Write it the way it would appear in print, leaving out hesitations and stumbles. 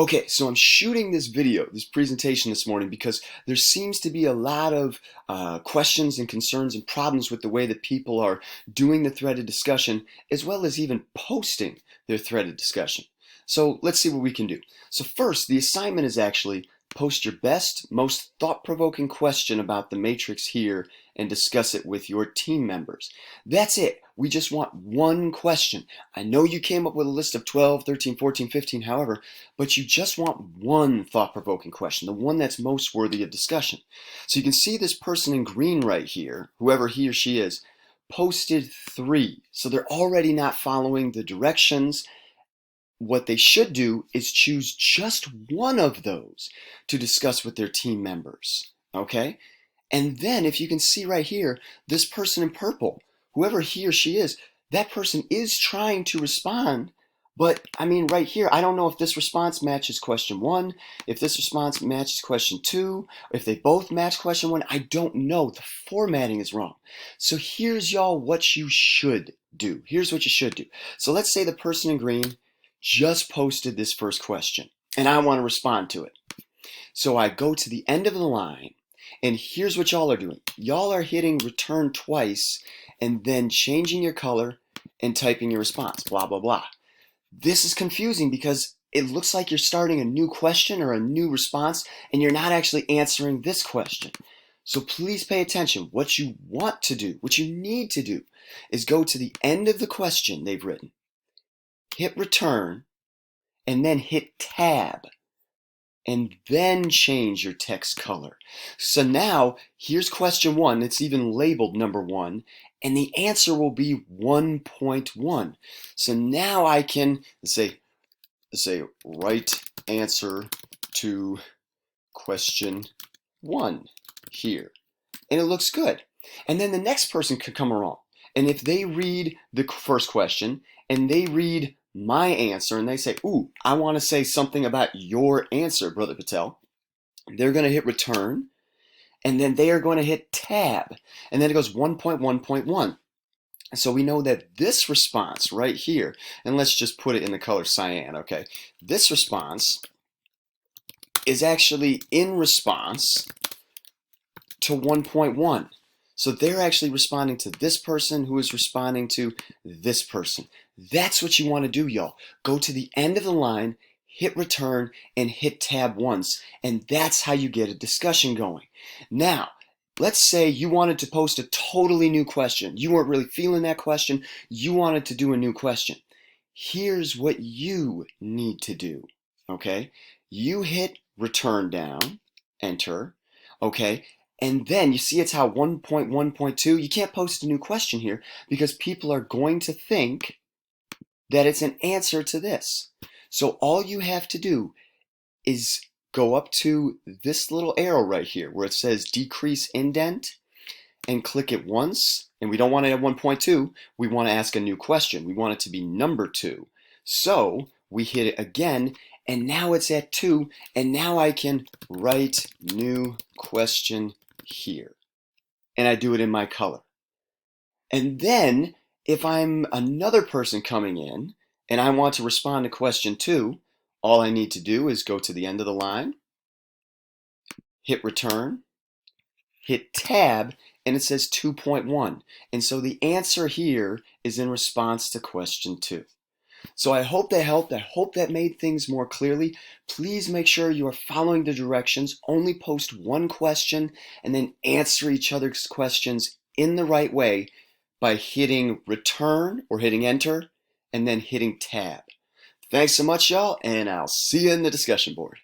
Okay, so I'm shooting this video, this presentation this morning because there seems to be a lot of questions and concerns and problems with the way that people are doing the threaded discussion as well as even posting their threaded discussion. So let's see what we can do. So first, the assignment is actually post your best, most thought-provoking question about the matrix here and discuss it with your team members. That's it. We just want one question. I know you came up with a list of 12, 13, 14, 15, however, but you just want one thought-provoking question, the one that's most worthy of discussion. So you can see this person in green right here, whoever he or she is, posted 3. So they're already not following the directions. What they should do is choose just one of those to discuss with their team members, okay? And then if you can see right here, this person in purple, whoever he or she is, that person is trying to respond, but I mean right here, I don't know if this response matches question 1, if this response matches question 2, if they both match question 1, I don't know. The formatting is wrong. So here's y'all what you should do. Here's what you should do. So let's say the person in green just posted this first question and I want to respond to it. So I go to the end of the line and here's what y'all are doing. Y'all are hitting return twice and then changing your color and typing your response, blah, blah, blah. This is confusing because it looks like you're starting a new question or a new response and you're not actually answering this question. So please pay attention. What you want to do, what you need to do is go to the end of the question they've written, hit return, and then hit tab, and then change your text color. So now, here's question 1. It's even labeled number 1, and the answer will be 1.1. So now I can say right answer to question 1 here. And it looks good. And then the next person could come along. And if they read the first question and they read my answer and they say, ooh, I want to say something about your answer, Brother Patel, they're going to hit return and then they are going to hit tab. And then it goes 1.1.1. So we know that this response right here, and let's just put it in the color cyan, okay? This response is actually in response to 1.1. So they're actually responding to this person who is responding to this person. That's what you want to do, y'all. Go to the end of the line, hit return, and hit tab once. And that's how you get a discussion going. Now, let's say you wanted to post a totally new question. You weren't really feeling that question. You wanted to do a new question. Here's what you need to do, okay? You hit return down, enter, okay? And then you see it's how 1.1.2, you can't post a new question here because people are going to think that it's an answer to this. So all you have to do is go up to this little arrow right here where it says decrease indent and click it once. And we don't want it at 1.2, we want to ask a new question. We want it to be number 2. So we hit it again and now it's at 2 and now I can write new question here. And I do it in my color. And then if I'm another person coming in and I want to respond to question 2, all I need to do is go to the end of the line, hit return, hit tab, and it says 2.1. And so the answer here is in response to question 2. So I hope that helped. I hope that made things more clearly. Please make sure you are following the directions. Only post one question and then answer each other's questions in the right way by hitting return or hitting enter and then hitting tab. Thanks so much, y'all, and I'll see you in the discussion board.